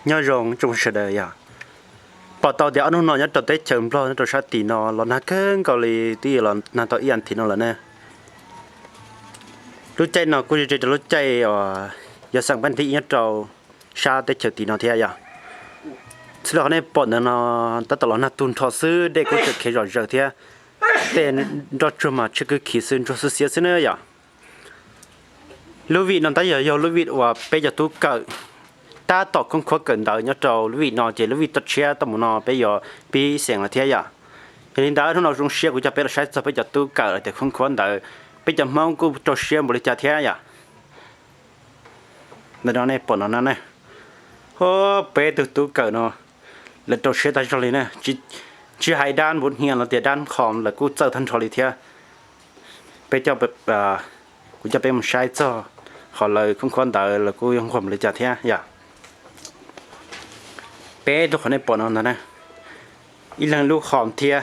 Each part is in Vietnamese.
nhớ rong trong sự đời à bỏ tàu để anh nói nhớ tàu tết chậm lo nó sát tì nó là nó cứ gọi là tí là nó tàu yên thì nó là nè lúc chạy nó cũng chỉ lúc chạy giờ sang bên thì nhớ tàu xa tết chậm tì nó thế à sau đó này bỏ nó tất cả nó tuôn thọ sư để có thể rõ ràng thế tên đó cho mà chưa cứ khí sinh cho sự xía xí nữa à lúc vị nó ta giờ lúc vị và bây giờ tôi cỡ ta tỏ không khó cần đợi nhớ trâu lúc vị nó chỉ lúc vị tất chia tầm nó bây giờ bị xem là thế à thì nên đã nó dùng xe của cha bây giờ sai bây giờ tôi cỡ thì không khó đợi bây giờ mong cô cho xe một cái thế à nên đó này bỏ nó này ô bây giờ tôi cỡ nó là cho xe ta cho lên nè chỉ hai đàn bốn hiền là tiền đàn khom là cô trở thành cho lên thế bây giờ cô cha bây giờ sai cho họ lời không quan tâm là cô không làm được chả thế à bé tôi khỏi này bỏ nó nè ít lần lúc hòm thia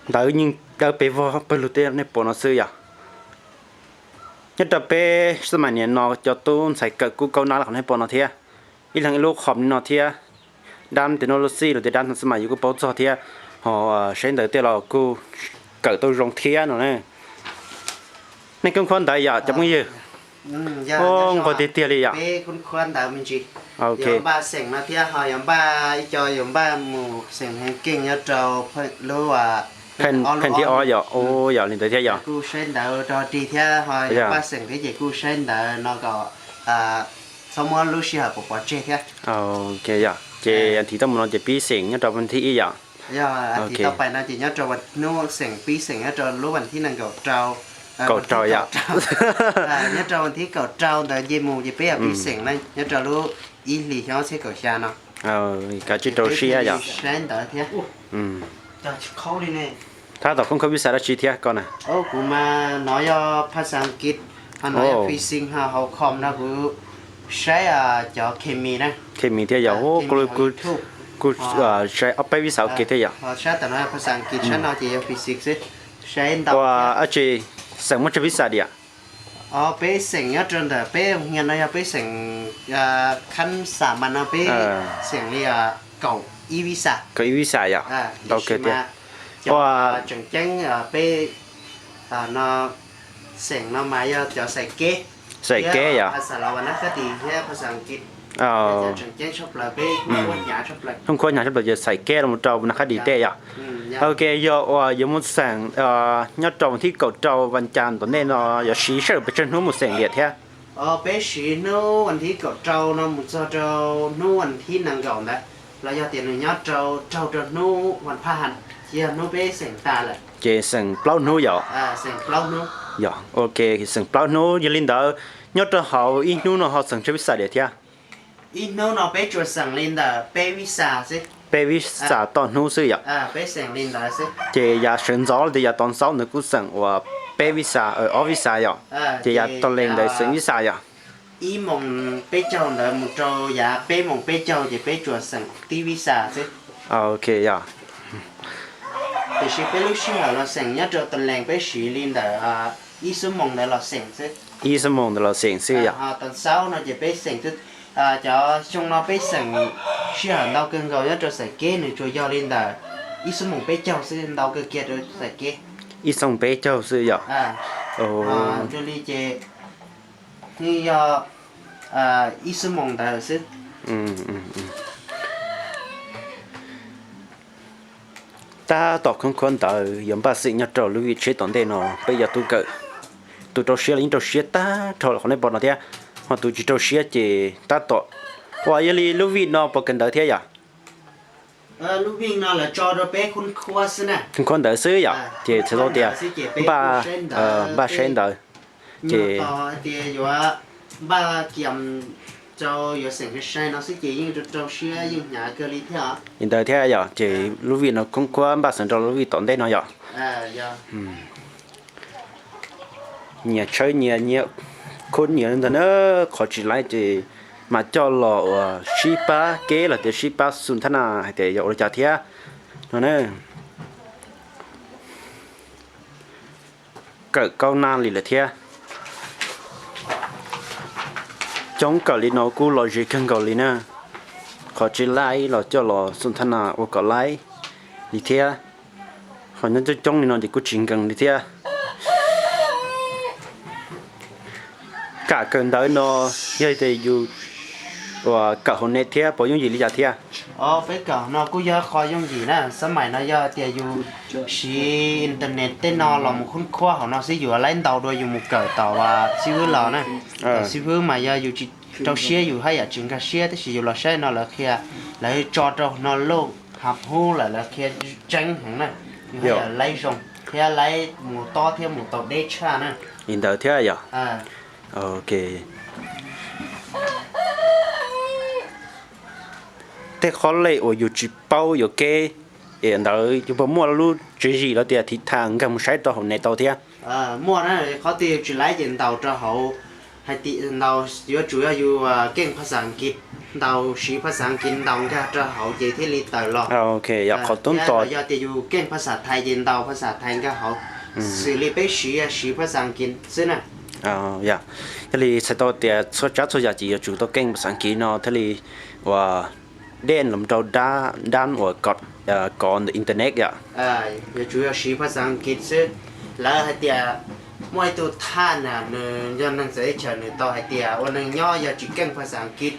đỡ nhưng đỡ bé vô bé lụt tiền này bỏ nó xưa à nhất là bé sớm mà nhện nó cho tôi xài cỡ cô câu nào là khỏi này bỏ nó thia ít lần lúc hòm nó thia đam thì nó lụt xí rồi thì đam sớm mà yêu cô bỏ cho thia họ sẽ đỡ tiền là cô cỡ tôi rong thia nữa nè nên không quan tâm à chẳng bao giờ không có tiền tiền đi à? Bé con khoan đào mình chỉ. Ok. Yếm ba sẻng nó thia họ yếm ba cho yếm ba mù sẻng hàng kinh nhớ trâu lúa à. Phần thì o giờ ô giờ lên tới thế giờ. Cú sen đào cho đi thia họ yếm ba sẻng thế gì cú sen đào nó có sau mỗi lúc xưa của bỏ chết thia. Ok giờ. Chị anh thì tao muốn nói chị bí sẻng nhớ trâu phần thì giờ. Giờ anh thì tao phải nói chỉ nhớ trâu vật nô sẻng bí sẻng nhớ trâu lúa phần thì năng cầu trâu. Cầu trâu ạ. Nhớ trâu thì cầu trâu đời dây mù dây bé bị sỉnh này nhớ trâu lúc ý lì nó sẽ cầu xa nó. Cả chiếc trâu xia vậy. Sáng đỡ thế. Trời khó đi nè. Thà tao không có biết sao đó chi thế con này. Cũng mà nói cho phát sáng kít, hắn nói cho phi sinh ha hậu không nó cũng sẽ cho chemi này. Chemi thế giờ cô sẽ ấp bé biết sao kít thế giờ. Sẽ tao nói phát sáng kít sẽ nói chỉ cho physics ấy. Sẽ đọc. Và chị sẵn mất cho biết sao đi ạ? Bé sỉnh nhá trơn đời bé nghe nói bé sỉnh khăn xả mà nó bé sỉnh đi cầu visa. Cầu visa ạ. Ok thế. Và chẳng chắn bé nó sỉnh nó mà cho xài kế. Xài kế ạ. Xả là nó cái gì thế phải sang kít. Chẳng chắn shop là bé không nhà shop là. Không có nhà shop là giờ xài kế là một trâu nó khá đi tệ ạ. Ok giờ một sáng nhớ trồng thì cầu trâu văn tràn tụi nên nó giờ xí sợ bị chân nó một sáng liệt thế bé xí nó anh thì cầu trâu nó một số trâu nó anh thì năng gọn đấy là do tiền nhớ trâu trâu nó hoàn pha hẳn chỉ là nó bé sáng ta là chị sáng plau nó giờ sáng plau nó giờ ok sáng plau nó giờ linh đó nhớ trâu họ in nó họ sáng cho biết sao liệt thế in nó bé cho sáng lên đó bé visa chứ bé biết sao toàn nó xưa vậy bé sáng lên đó chứ chị giờ sáng gió thì giờ toàn sáu nữa cũng sáng và bé visa ở office vậy chị giờ toàn lên để sáng visa vậy ý mong bé châu là một châu giờ bé mong bé châu thì bé cho sáng tí visa chứ ok vậy thì sẽ bé lúc xưa là sáng nhất cho toàn lên bé xí lên đó ý số mong là sáng chứ ý số mong là sáng xưa vậy tuần sau nó chỉ bé sáng chứ cho chúng nó bé sáng xưa đâu cần gọi nhất cho sáng kế nữa cho do lên đó ý số mong bé châu sẽ đâu cần kia rồi sáng kế ý xong bé châu xưa vậy cho li chế như ý số mong đó sẽ ta tỏ không quan tâm giống bác sĩ nhớ trò lưu ý chế tổn đề nó bây giờ tôi cỡ tôi trò xía lính trò xía ta trò là không nên bỏ nó thế hoặc tôi chỉ trò xía chỉ ta tỏ và giờ lưu ý nó bỏ cần đợi thế à lúc viên nó là cho nó bé khôn khoa xí nè không quan đợi xứ vậy chỉ sẽ lo tiền ba sen đợi chỉ ba kiềm cho giờ sinh cái sai nó sẽ chỉ những trò xía những nhà cơ lý thế à hiện tại thế vậy chỉ lưu ý nó không quan ba sen trò lưu ý tổn đề nó vậy nhà chơi nhà khôn nhiều nên nó khó chỉ lại chỉ mà cho lọ shipa kế là để shipa sun thân à hay để dạo cho thế nó nè cỡ câu nan lì là thế chống cỡ lì nó cú logic không cỡ lì nè khó chỉ lại là cho là xuân thân nào ở có lại đi theo họ nhân cho trong này nó thì có chuyện cần đi theo cả cơn đỡ nó như thì dù và cả hôm nay theo bảo những gì lý giải theo với cả nó cũng giờ khó dùng gì nè sớm mày nó giờ thì dù xí internet tên nó là một khuôn khoa họ nó sẽ dùng lấy tàu đôi dùng một cỡ tàu và siêu lò nè siêu mà giờ dù chỉ trong xe dù hay là chuyện cả xe thì sử dụng là xe nó là khi lấy cho nó lâu hợp hô là khi tranh hẳn nè là lấy xong khi lấy một to thêm một tàu đế cha nè nhìn đỡ theo vậy à ok thế khó lấy ở dù chỉ bao dù cái hiện đỡ dù bao mua luôn chỉ gì đó thì thằng cầm sai tàu hôm nay tàu theo mua nó khó tiêu chỉ lấy tiền tàu cho hậu hay tiền tàu chủ yếu dù kinh phát sản kịp tàu sĩ phát sản kịp tàu ra cho hậu chỉ thế li tờ lo ok giờ khó tốn tỏi giờ thì dù kinh phát sản Thái tiền tàu phát sản Thái cái hậu xử lý bé sĩ phát sản kịp xí nè dạ thế thì sẽ tàu thì số chất số giá trị chủ tàu kinh sản kỹ nó thế thì và đen làm trâu đan và còn internet vậy giờ chủ yếu sĩ phát sản kịp xí là hay tiền mỗiตัวท่านน่ะเนยยันนั่งเสียเฉยเนยต่อให้เตียวันนึงย่ออย่าจีเก่งภาษาอังกฤษ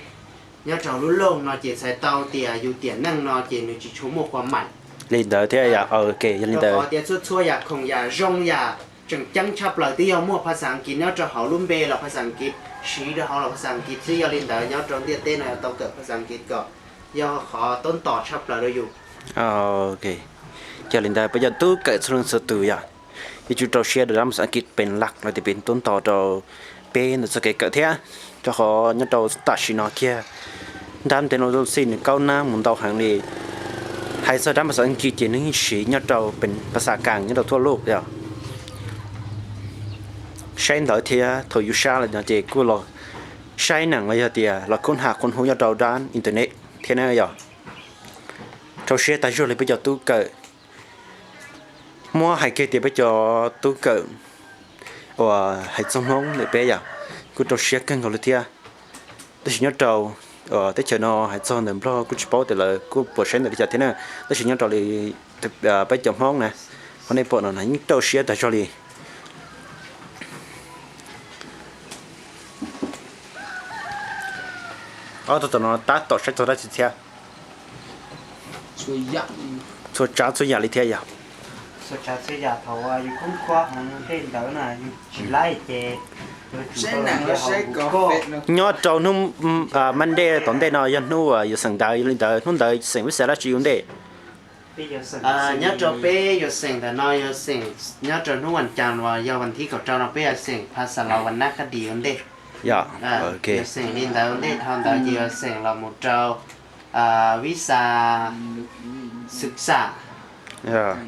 ย่อจอรุ่นโลกเนาะจีใส่เตาเตียอยู่เตียนั่งเนาะจีนึกจีชั่วโมงความหมาย lên đỡ thế dạ ok lên đỡ เตียชั่วๆอย่าคงอย่าร่งอย่าจังจังชับเลยที่ย่อมั่วภาษาอังกฤษย่อจะหาลุ่มเบลภาษาอังกฤษชีเดาเราภาษาอังกฤษที่ย่อเรียนเดย่อจงเตียเต้นน่ะต้องเกิดภาษาอังกฤษก็ย่อขอต้นต่อชับเลยอยู่ ok cho lên đỡ bây giờ tôi kể xuống sự từ dạ thì chúng tôi share được làm sản kitเป็นหลักแล้วที่เป็นต้นต่อเราเป็นสเกตเกิดเท่าจะขอเนี่ยเราตัดสินเอาแค่ด้านแต่เราสิ่งก้าวหน้าหมุนเราหางนี้ให้สถานภาษาอังกฤษจีนนี่สีเนี่ยเราเป็นภาษากลางเนี่ยเราทั่วโลกเดียวใช้หน่อยเท่าถอยอยู่ช้าเลยนะเจ๊กูเราใช้หนังอะไรเดียวเราค้นหาคนหูเนี่ยเราด้านอินเทอร์เน็ตเท่านั้นเดียวเราเชื่อแต่ช่วยเลยไปจอดตู้เกิดmua hai cái thì bây giờ tôi cỡ và hai trong nông để bé à cứ trâu xé cân gọi là thia tôi chỉ nhớ trâu tới chờ nó hai trong nấm lo cứ chụp bao thì là cứ bữa sáng để chờ thế nào tôi chỉ nhớ trâu thì bây giờ mong nè hôm nay bọn nó những trâu xé tại cho đi tôi nó tát tọt sách tôi đã chỉ theo cho cháu cho nhà đi theo à số cha số già thầuอยู่คุ้มครองของเต้นเต๋อน่ะchỉ lấy chè nhớ trâu nó mình đây tốn đây nó dân nó giờ sang đời lên đời nó đời sang với sẽ là chịu đây nhớ trâu bé giờ sangแต่น้อยgiờ sang nhớ trâu nóวันจันทร์ว่าgiờวันที่เขาเจ้าเราไปsang ภาษาเราวันนักคดีวันเด้ dạ ok giờ sang lên đờiวันเด้ทอนเต๋อgiờ sangเราหมดเจ้าวิชาศึกษา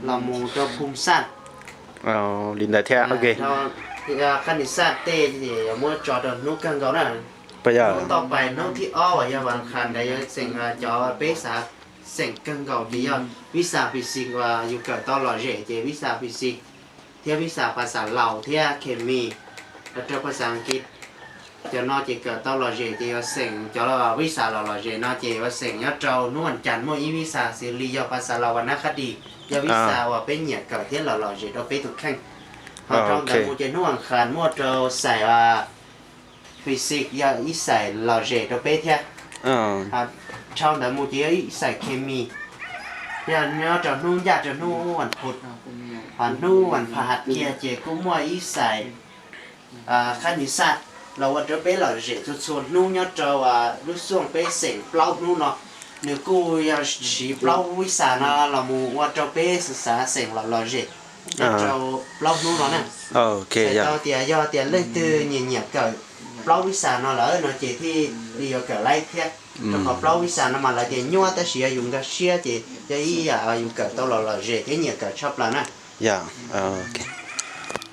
เราหมู่เจ้าภูมิศาสตร์ lên đời theo okคณิตศาสตร์เต้ที่มั่วจอดนุกกันเขาน่ะ bây giờ ต่อไปน้องที่อ้อว่าอย่าวันคันได้สิ่งจอเป๊ะสาสิ่งกันเขาดีอ่ะวิชาฟิสิกส์ว่าอยู่เกิดตลอดเจวิชาฟิสิกส์เทียวิชาภาษาลาวเทียเคมีแล้วเจ้าภาษาอังกฤษจะนอกจากเกิดตลอดเจว่าสิ่งจะเราวิชาเราเจนอกจากว่าสิ่งยอดเจ้านวลจันทร์มั่วอีวิชาศิริยภาษาลาววรรณคดียาวิชาว่าเป็นเนี่ยเกิดเทียเราเจเราไปถูกแข่งเขาต้องแต่มูจะนวลคันมั่วเจ้าใส่ว่าphysics ya ít xài lò rể đó bé thế trong đó một tí ít xài chemi ya nhớ cho nu ya cho nu hoàn phụt hoàn phá hạt kia chỉ cũng mua ít xài khăn ít sạch là vật đó bé lò rể cho xuân nu nhớ cho lúc xuân bé sỉnh plau nu nó nếu cô ya chỉ plau ít xài nó là một vật cho bé xả sỉnh là lò rể cho plau nu nó nè ok ya do tiền lên từ nhìn nhẹ cởi plau visa nó lỡ nó chỉ thì đi vào cỡ lấy thế trong họ plau visa nó mà là chỉ nhua ta sử dụng cái xe chỉ cái dùng cỡ tao là dễ cái nhiều cỡ chop là nè dạ ok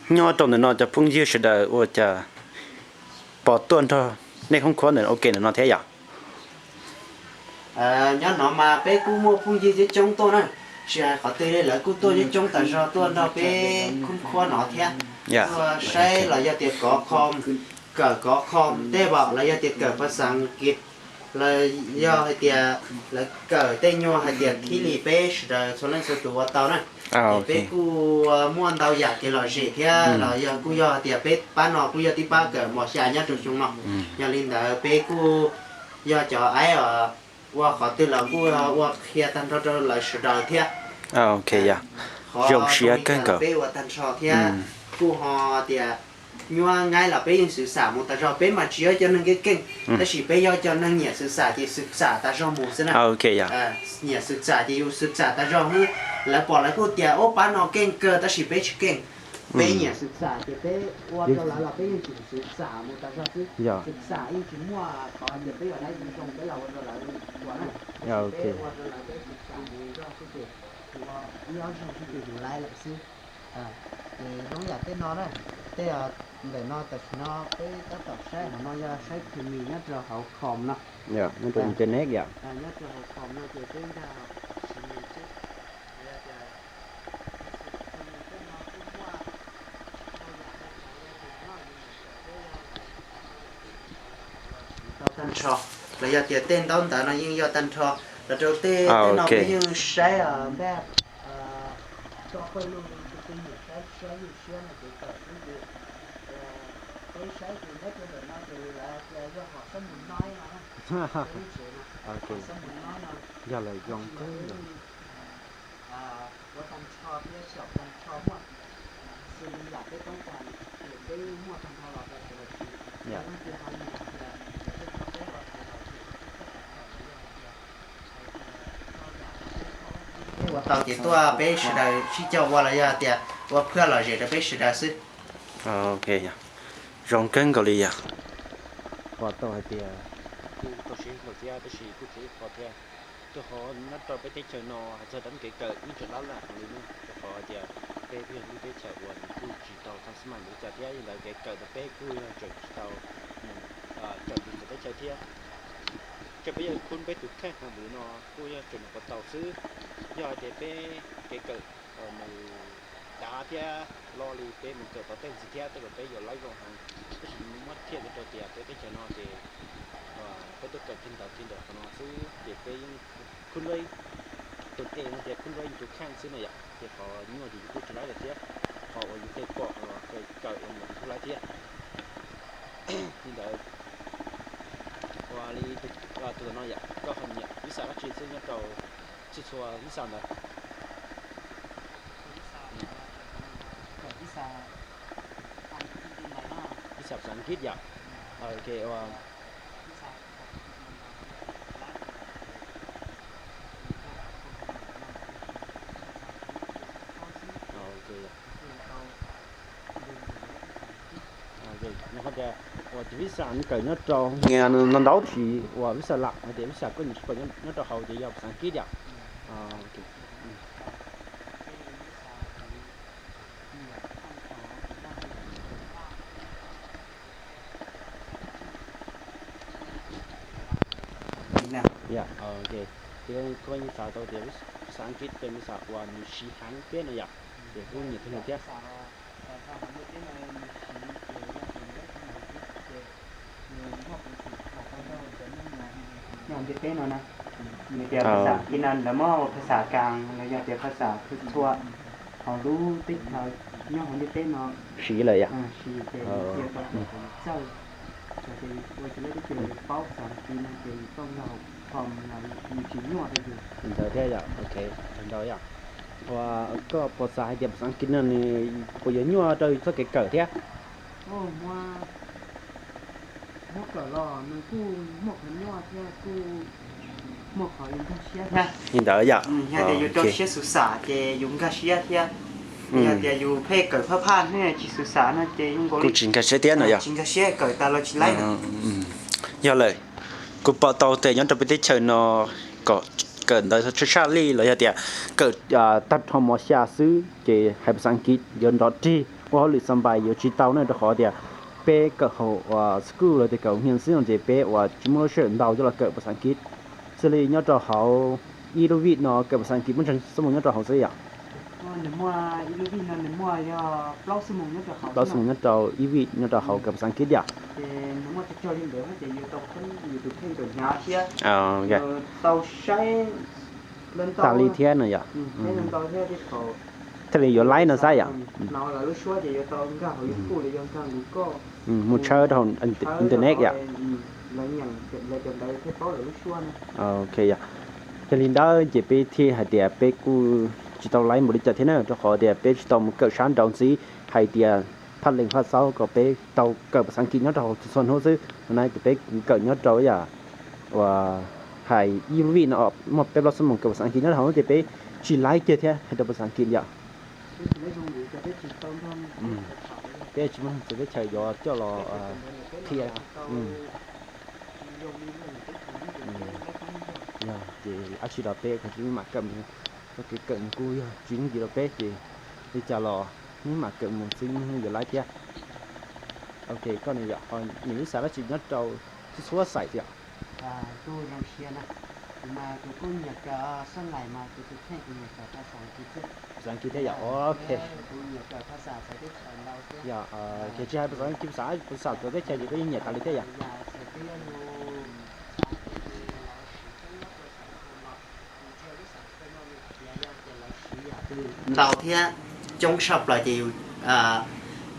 nhua trong này nóจะพุ่งยืดเฉยๆว่าจะปอดต้นเท่าในห้องครัวเนี่ยโอเคเนี่ยnó thế à nhớ nó mà bé cũng mua phun gì chứ trong tôi nè sẽ có tới đây là cũng tôi chứ trong tại sao tôi nó bé cũng khoa nó thế dạ sẽ là do tiệc có com cỡ có com tế bảo là do tiệc cỡ phát sáng kịp là do hay tiệt là cỡ tên nhau hay tiệt khi lì bé rồi số lần số tuổi tao này bé cu muốn tao giả cái loại gì thế là giờ cu do tiệt bé bán nó cu do tí ba cỡ một xe nhá tụi chúng nó nhà linh đó bé cu do cho ai ở qua khó từ là cu qua kia tan cho lại sự đời thế ok ya dùng xía cân cỡ bé qua tan so thế cu họ tiệt nhưng mà ngay là bây giờ sự xả một ta cho bé mà chỉ cho nên cái kinh ta chỉ bây giờ cho nên nhẹ sự xả thì sự xả ta cho một thế nào ok ya nhẹ sự xả thì sự xả ta cho hơn là bỏ lại cô tiệt ô bán nó kinh cơ ta chỉ bé chỉ kinh bé nhẹ sự xả thì bé qua cho là bé chỉ sự xả một ta cho chứ sự xả ý chỉ mua còn giờ bé ở đây chỉ trồng cái là qua là qua này ok qua là bé sự xả thì cho cái gì qua nhớ cho cái gì lại lại xí thì đúng là cái nó đấy thế để nó tập nó cái tập sai nó ra sai thì mình nhất là hậu khom nó dạ nó tụi internet dạ nhất là hậu khom nó thì cái ra tân trò là giờ tiền tên đó ta nó nhưng giờ tân trò là đầu tiên nó bây giờ sai ở đây cho coi luôn cái gì sai gì sai là cái cái sai thì hết rồi nó thì là do họ sống muốn nói mà ok sống muốn nói mà giờ là dùng cái có tăng cho cái sọc tăng cho mà xử lý lại cái công trạng cái mua tăng cho là cái dạ tao chỉ tôi bé sửa đời chỉ cho qua là giờ thì qua phơi là gì đó bé sửa đời xí ok ya dùng cân cái gì ya qua tao thì tôi xin một tia tôi xin cụ thể có tia tôi họ nó cho bé chơi nó giờ đánh cái cờ như chuyện đó là hàng lý nữa họ thì bé bây giờ bé chạy quần cụ chỉ tàu thằng smart để chạy tia là cái cờ bé cụ chạy tàu chạy đi để chạy tia cái bây giờคุณbé tụt khác hàng lý nó cụ chạy một tàu xứ giờ thì bé cái cờ mình đá tia lo li bé mình cờ tàu tên gì tia tôi bé giờ lấy vòng hàng tôi chỉ mất thiệt cái tàu tia bé chạy nó thìก็ตัวเกิดขึ้นต่อที่เด็กคนซื้อเด็กไปคุณเลยตัวเองเด็กคุณเลยอยู่ข้างซื้อมาอย่างเด็กพอนี่ว่าอยู่ที่จุฬาเด็กพออยู่ที่เกาะเคยเกิดเองอยู่ที่จุฬาเทียที่เด็กว่าลีตัวน้อยอย่างก็คนเนี่ยวิสาชีพซึ่งเราชื่อชัววิสาเนี่ยวิสาภาษาอังกฤษอย่างโอเคว่าว่าวิสาเกิดเนื้อจองเงี้ยนั่นเราที่ว่าวิสาหลักเดี๋ยววิสาก็อยู่คนเนื้อจอเขาจะยาวภาษาอังกฤษอย่างโอเคdạ ok thì coi như sao tôi thìภาษาอังกฤษเป็นภาษาว่ามีชีหันเป็นอะไรอย่างเดี๋ยวพวกนี้ที่ไหนเจ้าอย่างที่เป็นนะมีแต่ภาษาที่นั่นแล้วมั่วภาษากลางแล้วอย่างแต่ภาษาคือทั่วเขารู้ติดเขาเนี่ยของที่เป็นเนาะ สีเลยอ่ะ สีเป็นเกี่ยวกับเจ้าจะเป็นว่าจะเล่นเป็นเป้าสามปีนั่นเป็นต้องเราความเรามีชีวิตอยู่ เดี๋ยวเท่าอย่างโอเคเดี๋ยวอย่างว่าก็ภาษาเดียบภาษาอังกฤษนั่นนี่พอยังยั่วโดยสักเกิดเท่าโอ้ว่าหมกหล่อมันกูหมกมันยั่วเท่ากูหมกเขายังก็เชี่ยเท่า nhìn đỡ dạ เนี่ยเดี๋ยวอยู่ตัวเชี่ยสุสาเจยุงก็เชี่ยเท่าเนี่ยเดี๋ยวอยู่เพ่เกิดเพื่อพลาดเนี่ยจิสุสานะเจยุงก็ กูจิงกระเสียเตี้ยหน่อยdạ จิงก็เชี่ยเกิดตาเราชิไล่นะ giờ lờiกูปอตอเตยย้อนจะไปที่เชิญนอก็เกิดโดยชาลีเลยเดียเกิดตัดฮอร์โมนชาซื้อเจให้ภาษาอังกฤษย้อนดอทที่ว่าหรือสบายอยู่ที่เต้าเนี่ยจะขอเดียเป้ก็เขาว่าสกูลเลยแต่ก็เรียนซึ่งเจเป้ว่าจิมโลเชนดาวจะเกิดภาษาอังกฤษซึ่งย้อนจะเขาอีโรวิดเนาะเกิดภาษาอังกฤษมันจะสมมติย้อนจะเขาเสีย โ nếu mua yêu viên là nếu mua cho blog sử dụng nhất là họ đó xong nhất trâu ý vị nhất trâu hậu cầm sáng kiến vậy thì nếu mua cho liên để thì yêu tàu phân yêu tụ thêm được nhà kia ok tàu say lên tàu ta li thiên này vậy lên tàu theo thì họ thế thì vô lái nó sai vậy nó là lúc xưa thì yêu tàu cái họ yêu phụ thì yêu tàu cũng có một chơi đó internet vậy lấy nhận lấy cho đây thế có là lúc xưa này ok vậy cho nên đó chỉ bị thi hay để bị cu chỉ tàu lái một đi chợ thế nào cho họ để bị tàu một cỡ sáng đồng sĩ hay để phát lên phát sau có bị tàu cỡ sáng kiến nhất trâu xuân hốt chứ nay bị cỡ nhất trâu vậy và hay yêu vị nó một cái lối một cỡ sáng kiến nhất họ chỉ bị chỉ lái chơi thế hay tàu sáng kiến vậy cái chúng mình sẽ chạy gió cho nó thi à thì ác sĩ đào pe thì chúng mà cầm cái cận cùi chuyến gì đào pe thì đi chào lò nhưng mà cận một sinh giờ lái theo ok con này giờ những cái xã đó chỉ nhất trâu số sải thì tôi đang xe này mà tôi cũng nhặt cả sân này mà tôi thấy nhặt cả ta sáng kiến thế giờ ok tôi nhặt cả ta sẽ biết đâu giờ cái chơi sáng kiếm xã tôi thấy chơi gì cái nhặt cả thế giờ đầu thì trong shop là chỉ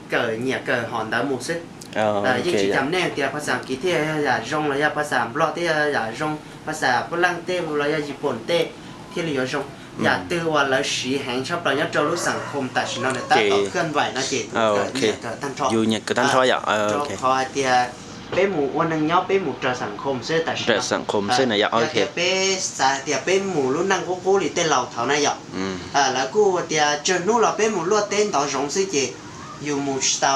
cờ nhà cờ hòn đá một xích nhưng chỉ chấm nè thìภาษาอังกฤษที่อย่าจงเลยภาษาบล็อกที่อย่าจงภาษาฝรั่งเต้เลยอย่าญี่ปุ่นเต้ที่เราจงอย่าตื้อว่าเราสีแห่งชอบเราเนี่ยจะรู้สังคมแต่ฉันเนี่ยแต่ต่อเคลื่อนไหวนะเจเกิดตั้งชอบ อยู่เนี่ยก็ตั้งชอบอย่างok พอเดียเป้หมูวันนึงย่อเป้หมูเจอสังคมเสื้อแต่ฉัน trợสังคมเส้นnày ok เดียเป้สาเดียเป้หมูรุ่นนั่งกูหรือเต้เหล่าเท่านั้นอย่างแล้วกูเดียเจอนู่นเราเป้หมูลวดเต้นต่อสองสิเจอยู่หมูสตา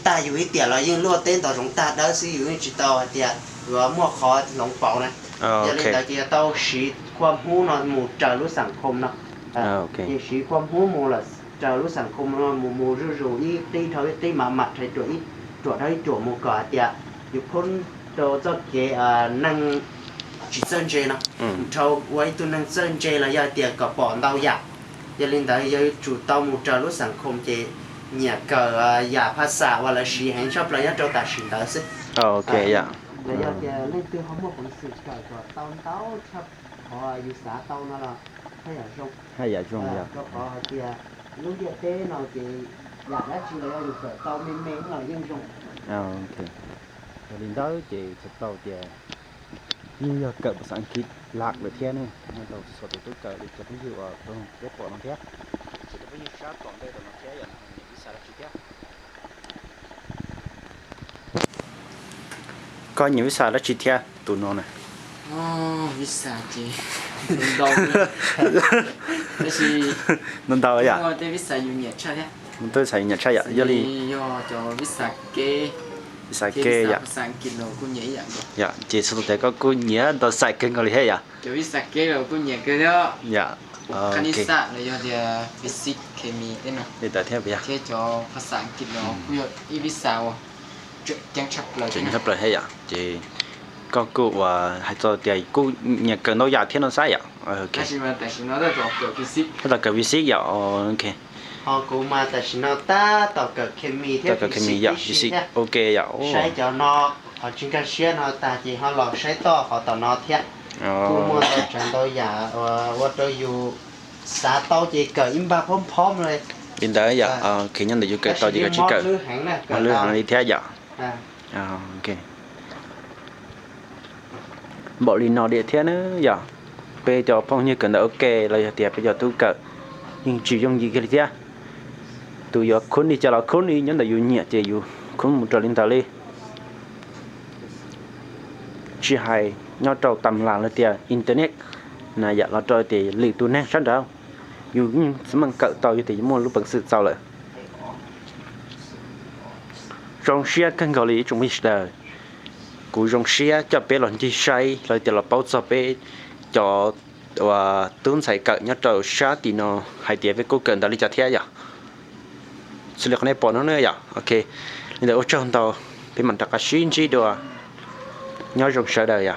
ตาอยู่ที่เดียเรายังลวดเต้นต่อสองตาได้สิอยู่ที่ต่อเดียหรือว่ามั่วคอหลงเป่านะอย่าเล่นแต่เดียต้องสีความหูเนาะหมูเจอรู้สังคมเนาะอย่าสีความหูหมูละเจอรู้สังคมเนาะหมูรู้อีตีเท่าตีมาหมัดใช้ตัวอีตัวเท่าตัวหมูก่อเดียอยู่พ้นตัวเจ้าเก๋นั่งจีเซนเจนะเท่าไว้ตัวนั่งเซนเจแล้วอย่าเดียกับปอนเตาหยาอย่าเล่นแต่อย่าจุดเตาหมูเจอรู้สังคมเจเนี่ยเกิดอย่าภาษาว่าละสีแห่งชอบเลยอย่าเจ้าตัดสินได้สิ ok dạ แล้วอย่าเดียเล่นตัวเขาหมดของสื่อเกิดตัวเตาชอบพออยู่สาเตานั่นแหละให้อย่าจง hay dạ chung dạ ก็พอเดียลูกเดียเต้เนาะเจอยากได้ชื่อเลยอยู่เกิดเตาเม้งๆเรายังจงok rồi đến đó chị sẽ tàu thì như giờ cỡ sáng kiến lạc được thế này nên tàu sọt tôi cỡ để cho ví dụ ở trong cái bộ nó thế chỉ có ví dụ sát còn đây là nó thế vậy những cái sao chi tiết có những cái sao đó chi tiết tụi nó này visa chị đâu thế thì nên tàu vậy ngồi đây visa dùng nhẹ chơi nhé tôi xài nhặt sai vậy đi yo cho visa kê xài kê vậy sang kilo cũng nhẹ vậy dạ chị số tôi có cô nhớ tôi xài kê người hết vậy cho visa kê rồi cũng nhẹ cái đó dạ ok kanisa là yo thì physics chemi thế nào đi tới theo bây giờ thế cho sang kilo cũng yo i visa wa chẳng chấp là chuyện sắp rồi hết vậy chị có cô và hay cho thì cô nhặt cần đâu giờ thế nó sai vậy ok tại vì nó đã cho cái physics thế là cái viết vậy ok họ cũng mà tại sao ta tạo cái chemi theo cái chemi dạ viết ok dạ sai cho nó họ chỉ cần xuyên họ ta chỉ họ lọc sai to họ tạo nó theo cũng mua được trận tôi giả và tôi dù xã tao chỉ cởi im ba phom rồi bên đó dạ khi nhân được cái tao chỉ có chỉ cỡ mà lừa hàng đi theo dạ ok bộ lì nọ địa thế nữa dạ bây giờ phong như cần ok là tiệp bây giờ tôi cỡ nhưng chỉ dùng gì cái thế tôi giờ khốn đi cho nó khốn đi nhấn là dùng nhẹ chỉ dùng khốn một trò lên tàu đi chỉ hay nhau trâu tầm là tiệp internet là dạ là trò thì lì tôi nè sáng đâu dùng sớm bằng cỡ tàu thì mua lúc bằng sự sau lại trong xe cần gọi lý trong Mister cú trong xe cho bé lần chi say rồi thì là bao cho bé cho và tướng sai cỡ nhớ trâu sát thì nó hay tiệp với cô cần đã đi cho thế vậy xử lý cái này bỏ nó nữa vậy ok nên là ở trong tàu thì mình đặt cái xin chi đồ nhớ trong xe đời vậy